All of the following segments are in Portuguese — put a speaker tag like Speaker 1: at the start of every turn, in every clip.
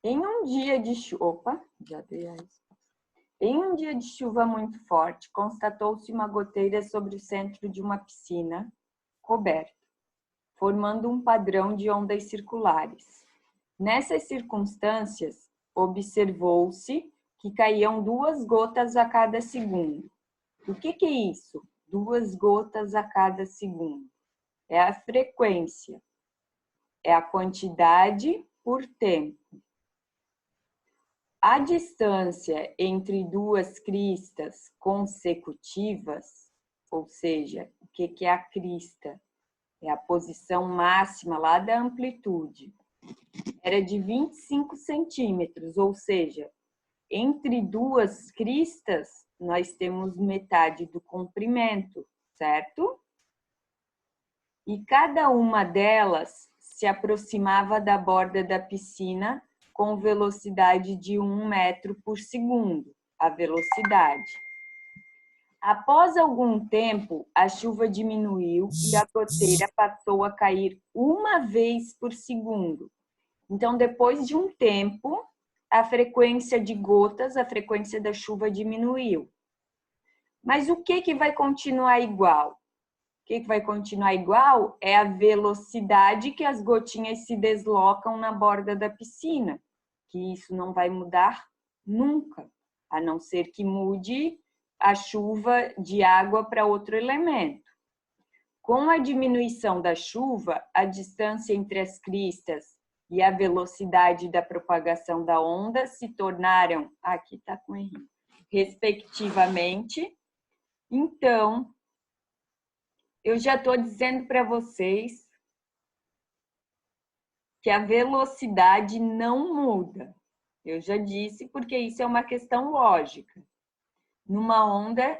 Speaker 1: Em um dia de chuva, Em um dia de chuva muito forte, constatou-se uma goteira sobre o centro de uma piscina coberta, formando um padrão de ondas circulares. Nessas circunstâncias, observou-se que caíam 2 gotas a cada segundo. O que é isso? 2 gotas a cada segundo. É a frequência, é a quantidade por tempo. A distância entre 2 cristas consecutivas, ou seja, o que é a crista? É a posição máxima lá da amplitude. Era de 25 centímetros, ou seja, entre 2 cristas, nós temos metade do comprimento, certo? E cada uma delas se aproximava da borda da piscina com velocidade de 1 metro por segundo, a velocidade. Após algum tempo, a chuva diminuiu e a goteira passou a cair 1 vez por segundo. Então, depois de um tempo, a frequência de gotas, a frequência da chuva diminuiu. Mas o que vai continuar igual? O que vai continuar igual é a velocidade que as gotinhas se deslocam na borda da piscina, que isso não vai mudar nunca, a não ser que mude a chuva de água para outro elemento. Com a diminuição da chuva, a distância entre as cristas e a velocidade da propagação da onda se tornaram, aqui está com erro, respectivamente. Então, eu já estou dizendo para vocês que a velocidade não muda. Eu já disse, porque isso é uma questão lógica. Numa onda,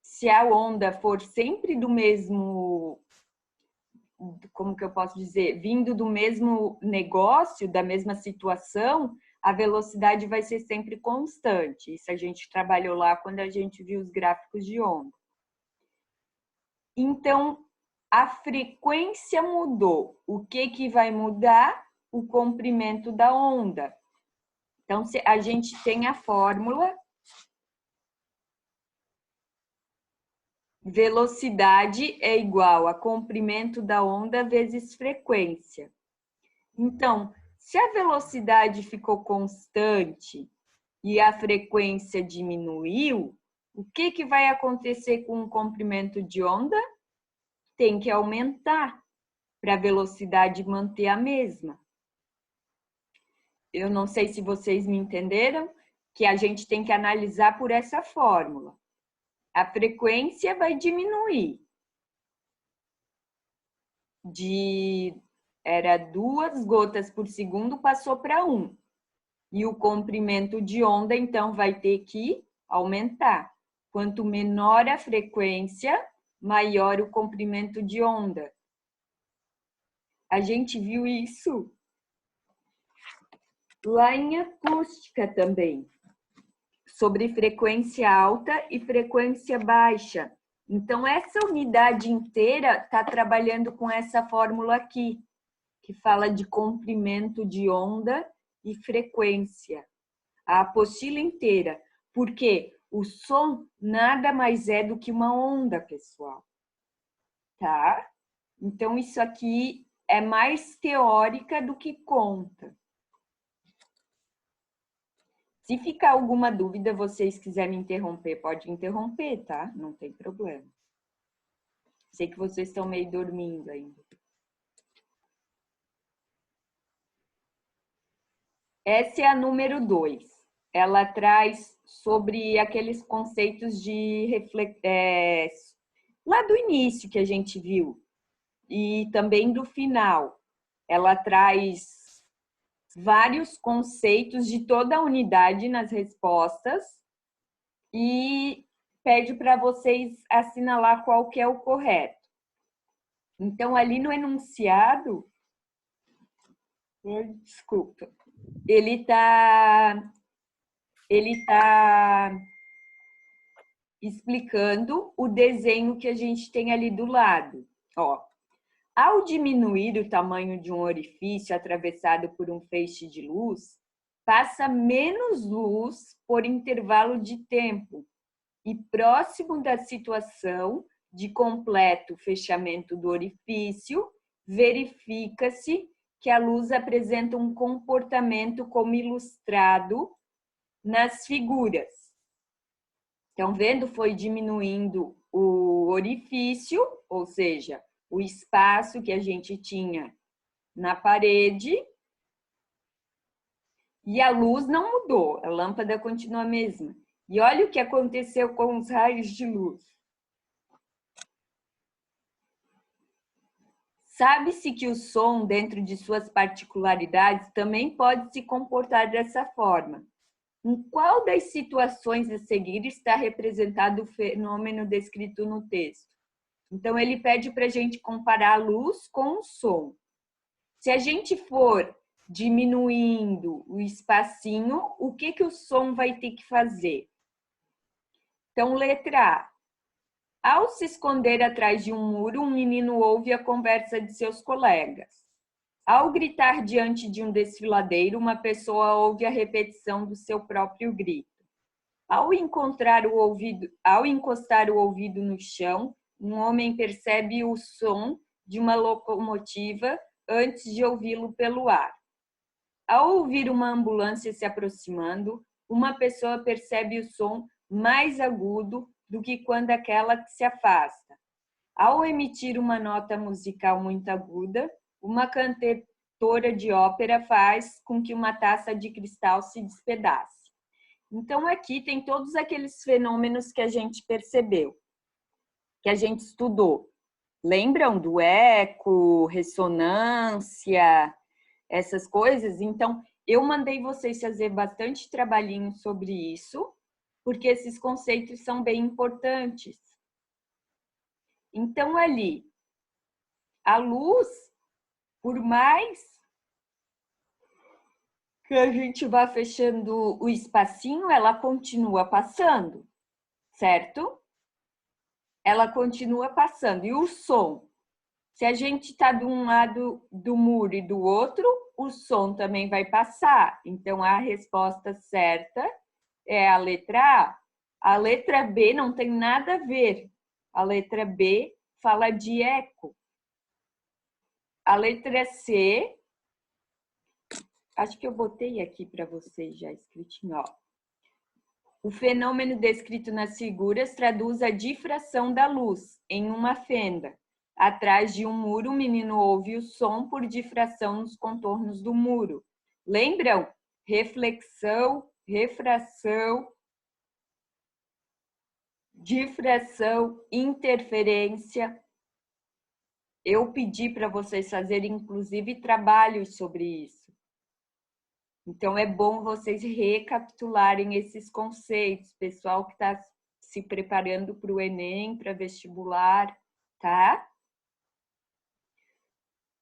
Speaker 1: se a onda for sempre do mesmo, como que eu posso dizer, vindo do mesmo negócio, da mesma situação, a velocidade vai ser sempre constante. Isso a gente trabalhou lá quando a gente viu os gráficos de onda. Então, a frequência mudou. O que vai mudar? O comprimento da onda. Então, a gente tem a fórmula velocidade é igual a comprimento da onda vezes frequência. Então, se a velocidade ficou constante e a frequência diminuiu, o que vai acontecer com o comprimento de onda? Tem que aumentar para a velocidade manter a mesma. Eu não sei se vocês me entenderam, que a gente tem que analisar por essa fórmula. A frequência vai diminuir. Era 2 gotas por segundo, passou para 1. E o comprimento de onda, então, vai ter que aumentar. Quanto menor a frequência, maior o comprimento de onda. A gente viu isso lá em acústica também, sobre frequência alta e frequência baixa. Então, essa unidade inteira está trabalhando com essa fórmula aqui, que fala de comprimento de onda e frequência. A apostila inteira, porque o som nada mais é do que uma onda, pessoal. Tá? Então, isso aqui é mais teórica do que conta. Se ficar alguma dúvida, vocês quiserem interromper, pode interromper, tá? Não tem problema. Sei que vocês estão meio dormindo ainda. Essa é a número 2. Ela traz sobre aqueles conceitos de lá do início que a gente viu e também do final. Ela traz vários conceitos de toda a unidade nas respostas e pede para vocês assinalar qual que é o correto. Então, ali no enunciado, desculpa, ele tá explicando o desenho que a gente tem ali do lado. Ó, ao diminuir o tamanho de um orifício atravessado por um feixe de luz, passa menos luz por intervalo de tempo e próximo da situação de completo fechamento do orifício, verifica-se que a luz apresenta um comportamento como ilustrado nas figuras. Então, vendo, foi diminuindo o orifício, ou seja, o espaço que a gente tinha na parede, e a luz não mudou, a lâmpada continua a mesma. E olha o que aconteceu com os raios de luz. Sabe-se que o som, dentro de suas particularidades, também pode se comportar dessa forma. Em qual das situações a seguir está representado o fenômeno descrito no texto? Então, ele pede para a gente comparar a luz com o som. Se a gente for diminuindo o espacinho, o que o som vai ter que fazer? Então, letra A. Ao se esconder atrás de um muro, um menino ouve a conversa de seus colegas. Ao gritar diante de um desfiladeiro, uma pessoa ouve a repetição do seu próprio grito. Ao encostar o ouvido no chão, um homem percebe o som de uma locomotiva antes de ouvi-lo pelo ar. Ao ouvir uma ambulância se aproximando, uma pessoa percebe o som mais agudo do que quando aquela se afasta. Ao emitir uma nota musical muito aguda, uma cantora de ópera faz com que uma taça de cristal se despedace. Então, aqui tem todos aqueles fenômenos que a gente percebeu, que a gente estudou. Lembram do eco, ressonância, essas coisas? Então, eu mandei vocês fazer bastante trabalhinho sobre isso, porque esses conceitos são bem importantes. Então, ali, a luz, por mais que a gente vá fechando o espacinho, ela continua passando, certo? Ela continua passando. E o som? Se a gente está de um lado do muro e do outro, o som também vai passar. Então, a resposta certa é a letra A. A letra B não tem nada a ver. A letra B fala de eco. A letra C, acho que eu botei aqui para vocês já escritinho, ó. O fenômeno descrito nas figuras traduz a difração da luz em uma fenda. Atrás de um muro, o menino ouve o som por difração nos contornos do muro. Lembram? Reflexão, refração, difração, interferência. Eu pedi para vocês fazerem, inclusive, trabalhos sobre isso. Então, é bom vocês recapitularem esses conceitos, pessoal que está se preparando para o Enem, para vestibular, tá?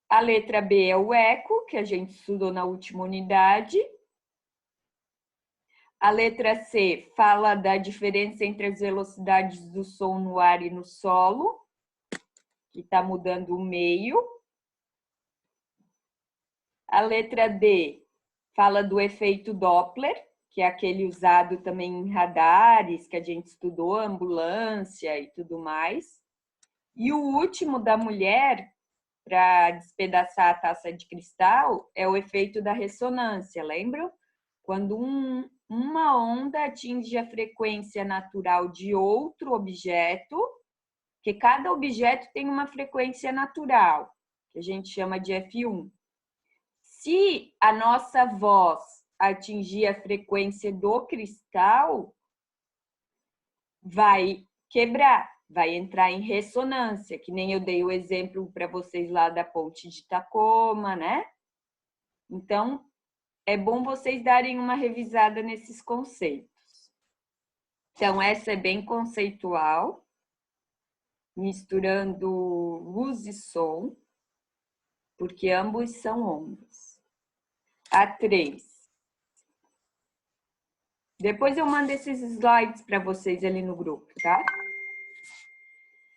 Speaker 1: A letra B é o eco, que a gente estudou na última unidade. A letra C fala da diferença entre as velocidades do som no ar e no solo, que está mudando o meio. A letra D fala do efeito Doppler, que é aquele usado também em radares, que a gente estudou, ambulância e tudo mais. E o último da mulher, para despedaçar a taça de cristal, é o efeito da ressonância, lembram? Quando uma onda atinge a frequência natural de outro objeto, que cada objeto tem uma frequência natural, que a gente chama de F1. Se a nossa voz atingir a frequência do cristal, vai quebrar, vai entrar em ressonância, que nem eu dei o exemplo para vocês lá da ponte de Tacoma, né? Então, é bom vocês darem uma revisada nesses conceitos. Então, essa é bem conceitual, misturando luz e som, porque ambos são ondas. A 3. Depois eu mando esses slides para vocês ali no grupo, tá?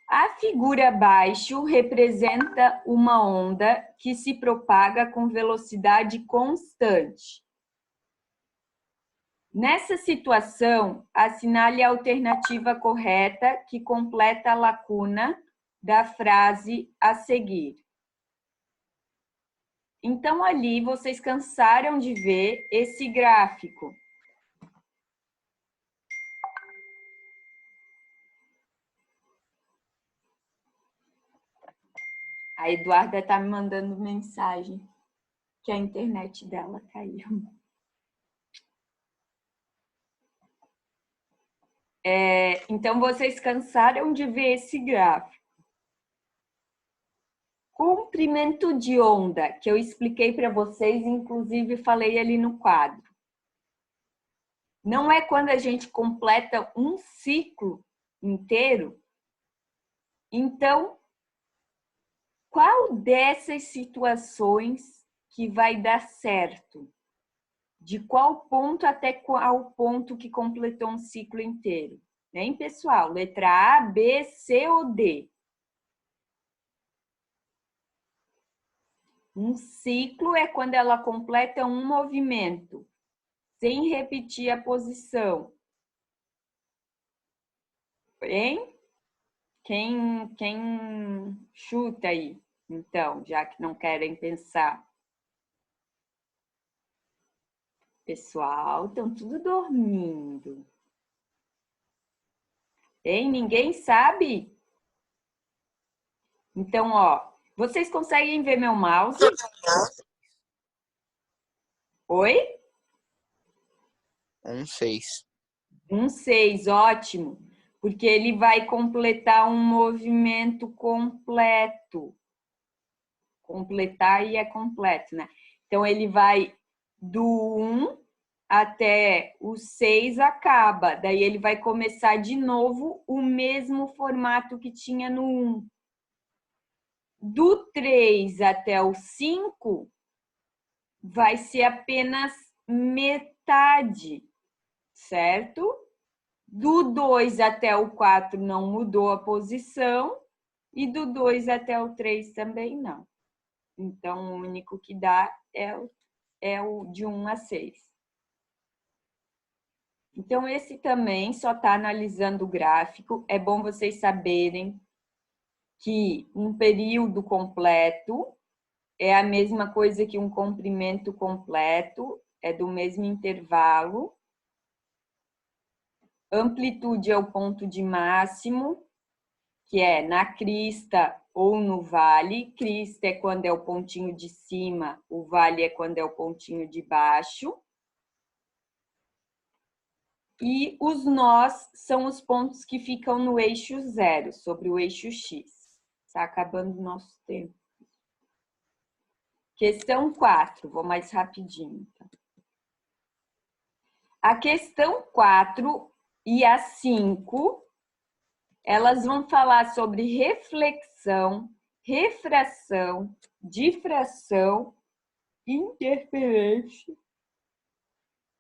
Speaker 1: A figura abaixo representa uma onda que se propaga com velocidade constante. Nessa situação, assinale a alternativa correta que completa a lacuna da frase a seguir. Então, ali, vocês cansaram de ver esse gráfico. A Eduarda está me mandando mensagem que a internet dela caiu. Então, vocês cansaram de ver esse gráfico. Comprimento de onda, que eu expliquei para vocês, inclusive falei ali no quadro. Não é quando a gente completa um ciclo inteiro? Então, qual dessas situações que vai dar certo? De qual ponto até qual ponto que completou um ciclo inteiro? Hein, pessoal? Letra A, B, C ou D? Um ciclo é quando ela completa um movimento, sem repetir a posição. Hein? Quem chuta aí? Então, já que não querem pensar. Pessoal, estão tudo dormindo. Hein? Ninguém sabe? Então, ó, vocês conseguem ver meu mouse? Oi?
Speaker 2: 6.
Speaker 1: 6, ótimo. Porque ele vai completar um movimento completo. Completar e é completo, né? Então, ele vai do 1 até o 6 acaba. Daí, ele vai começar de novo o mesmo formato que tinha no 1. Do 3 até o 5, vai ser apenas metade, certo? Do 2 até o 4 não mudou a posição e do 2 até o 3 também não. Então, o único que dá é o de 1 a 6. Então, esse também só está analisando o gráfico. É bom vocês saberem que um período completo é a mesma coisa que um comprimento completo, é do mesmo intervalo. Amplitude é o ponto de máximo, que é na crista ou no vale. Crista é quando é o pontinho de cima, o vale é quando é o pontinho de baixo. E os nós são os pontos que ficam no eixo zero, sobre o eixo X. Está acabando o nosso tempo. Questão 4, vou mais rapidinho. Tá? A questão 4 e a 5, elas vão falar sobre reflexão, refração, difração, interferência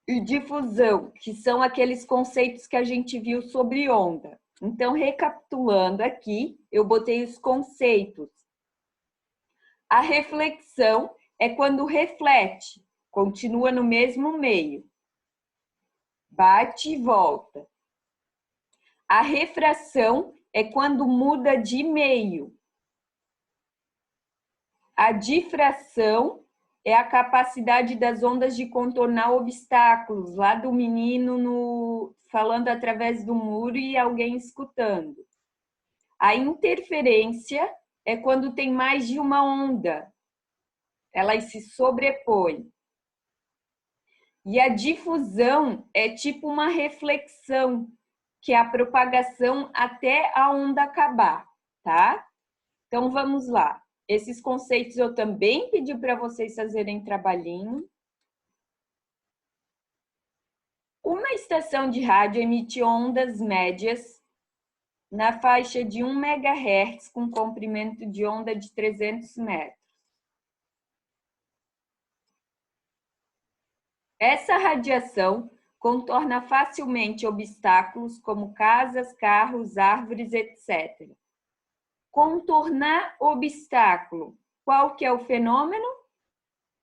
Speaker 1: e difusão, que são aqueles conceitos que a gente viu sobre onda. Então, recapitulando aqui, eu botei os conceitos. A reflexão é quando reflete, continua no mesmo meio. Bate e volta. A refração é quando muda de meio. A difração é a capacidade das ondas de contornar obstáculos, lá do menino falando através do muro e alguém escutando. A interferência é quando tem mais de uma onda. Elas se sobrepõem. E a difusão é tipo uma reflexão, que é a propagação até a onda acabar, tá? Então, vamos lá. Esses conceitos eu também pedi para vocês fazerem trabalhinho. Uma estação de rádio emite ondas médias na faixa de 1 MHz com comprimento de onda de 300 metros. Essa radiação contorna facilmente obstáculos como casas, carros, árvores, etc. Contornar obstáculo. Qual que é o fenômeno?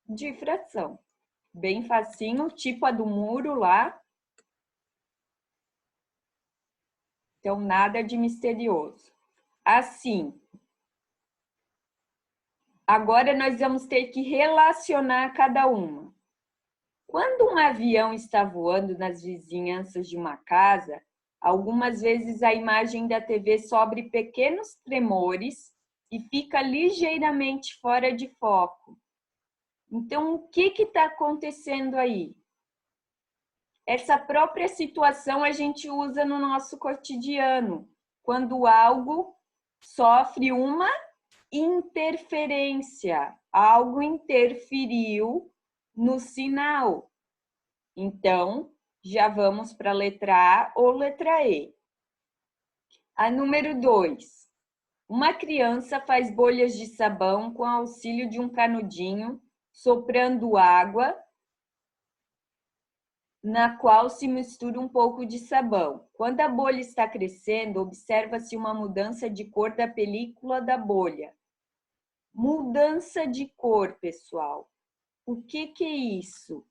Speaker 1: Difração. Bem facinho, tipo a do muro lá. Então, nada de misterioso. Assim, agora nós vamos ter que relacionar cada uma. Quando um avião está voando nas vizinhanças de uma casa, algumas vezes a imagem da TV sofre pequenos tremores e fica ligeiramente fora de foco. Então, o que está acontecendo aí? Essa própria situação a gente usa no nosso cotidiano, quando algo sofre uma interferência, algo interferiu no sinal. Então, já vamos para a letra A ou letra E. A número 2. Uma criança faz bolhas de sabão com auxílio de um canudinho, soprando água, na qual se mistura um pouco de sabão. Quando a bolha está crescendo, observa-se uma mudança de cor da película da bolha. Mudança de cor, pessoal. O que é isso?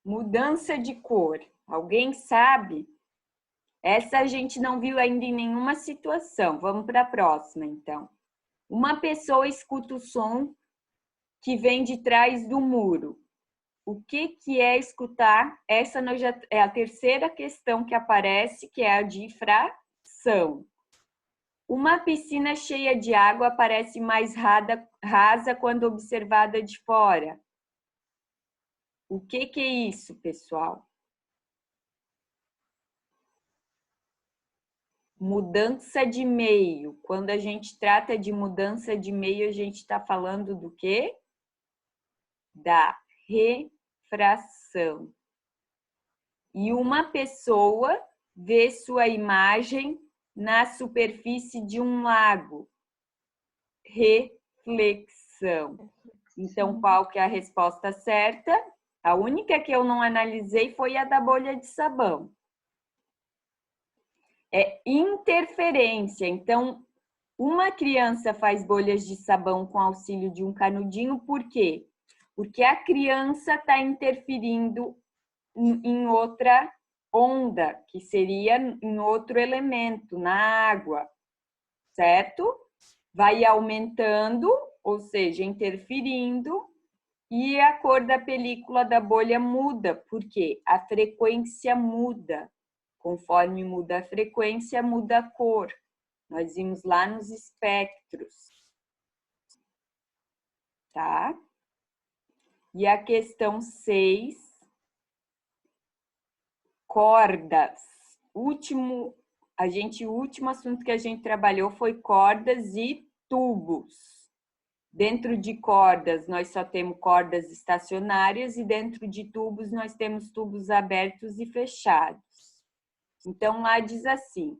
Speaker 1: Mudança de cor. Alguém sabe? Essa a gente não viu ainda em nenhuma situação. Vamos para a próxima, então. Uma pessoa escuta o som que vem de trás do muro. O que é escutar? Essa é a terceira questão que aparece, que é a difração. Uma piscina cheia de água parece mais rasa quando observada de fora. O que é isso, pessoal? Mudança de meio. Quando a gente trata de mudança de meio, a gente está falando do quê? Da refração. E uma pessoa vê sua imagem na superfície de um lago. Reflexão. Então, qual que é a resposta certa? A única que eu não analisei foi a da bolha de sabão. É interferência. Então, uma criança faz bolhas de sabão com auxílio de um canudinho, por quê? Porque a criança está interferindo em outra onda, que seria em outro elemento, na água, certo? Vai aumentando, ou seja, interferindo, e a cor da película da bolha muda, porque a frequência muda. Conforme muda a frequência, muda a cor. Nós vimos lá nos espectros. Tá? E a questão 6, cordas. O último assunto que a gente trabalhou foi cordas e tubos. Dentro de cordas, nós só temos cordas estacionárias e dentro de tubos, nós temos tubos abertos e fechados. Então, lá diz assim,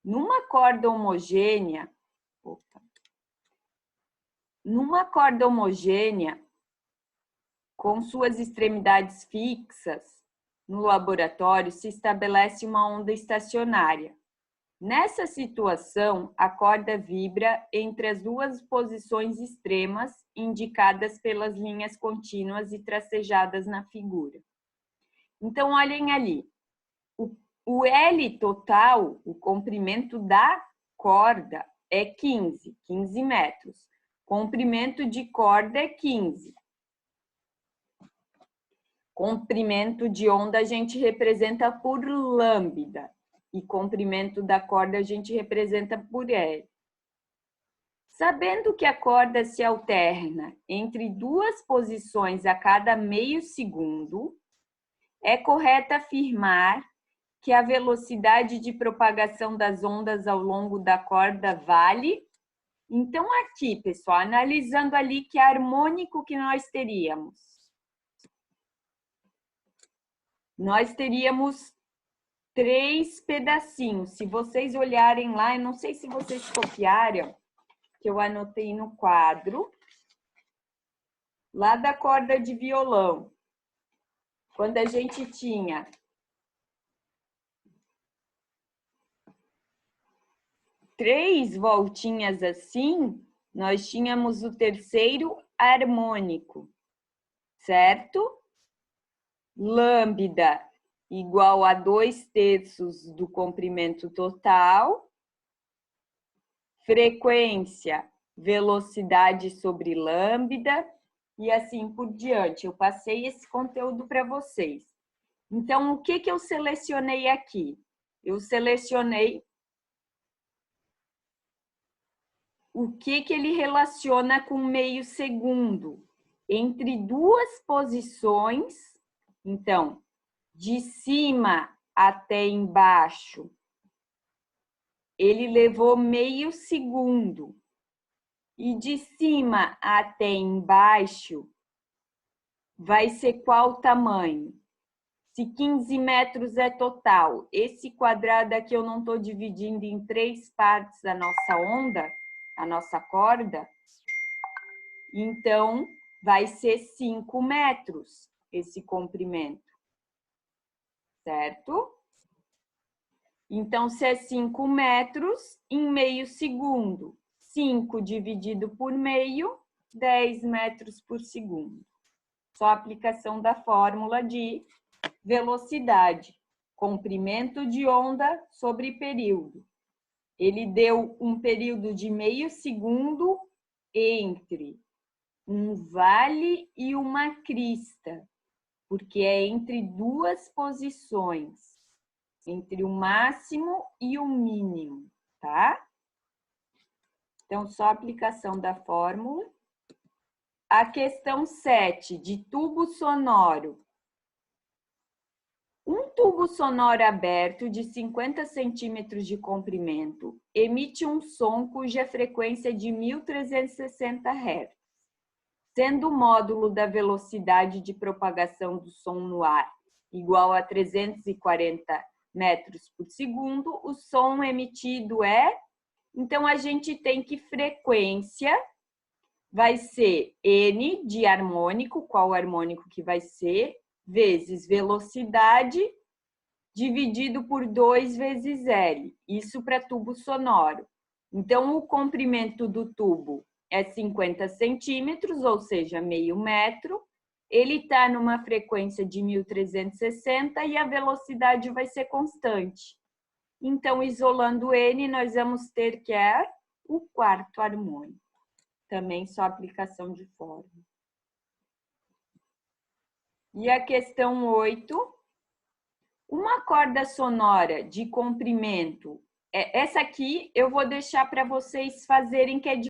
Speaker 1: numa corda homogênea, com suas extremidades fixas, no laboratório se estabelece uma onda estacionária. Nessa situação, a corda vibra entre as duas posições extremas indicadas pelas linhas contínuas e tracejadas na figura. Então, olhem ali. O L total, o comprimento da corda, é 15 metros. Comprimento de corda é 15. Comprimento de onda a gente representa por lambda. E comprimento da corda a gente representa por L. Sabendo que a corda se alterna entre duas posições a cada meio segundo, é correto afirmar que a velocidade de propagação das ondas ao longo da corda vale. Então, aqui, pessoal, analisando ali que harmônico que nós teríamos. Nós teríamos 3 pedacinhos. Se vocês olharem lá, eu não sei se vocês copiaram, que eu anotei no quadro, lá da corda de violão. Quando a gente tinha 3 voltinhas assim, nós tínhamos o terceiro harmônico, certo? Lambda igual a 2/3 do comprimento total. Frequência, velocidade sobre lambda e assim por diante. Eu passei esse conteúdo para vocês. Então, o que eu selecionei aqui? Eu selecionei o que ele relaciona com meio segundo. Entre duas posições, então, de cima até embaixo, ele levou meio segundo. E de cima até embaixo, vai ser qual tamanho? Se 15 metros é total, esse quadrado aqui eu não estou dividindo em 3 partes a nossa onda, a nossa corda, então vai ser 5 metros esse comprimento, certo? Então, se é 5 metros em meio segundo, 5 dividido por meio, 10 metros por segundo. Só a aplicação da fórmula de velocidade, comprimento de onda sobre período. Ele deu um período de meio segundo entre um vale e uma crista, porque é entre duas posições, entre o máximo e o mínimo, tá? Então, só a aplicação da fórmula. A questão 7, de tubo sonoro. Um tubo sonoro aberto de 50 centímetros de comprimento emite um som cuja frequência é de 1360 Hz, sendo o módulo da velocidade de propagação do som no ar igual a 340 metros por segundo, o som emitido é... Então, a gente tem que frequência vai ser N de harmônico, qual harmônico que vai ser, vezes velocidade, dividido por 2 vezes L. Isso para tubo sonoro. Então, o comprimento do tubo é 50 centímetros, ou seja, meio metro. Ele está numa frequência de 1360 e a velocidade vai ser constante. Então, isolando N, nós vamos ter que é o quarto harmônico. Também só aplicação de fórmula. E a questão 8. Uma corda sonora de comprimento. Essa aqui eu vou deixar para vocês fazerem, que é de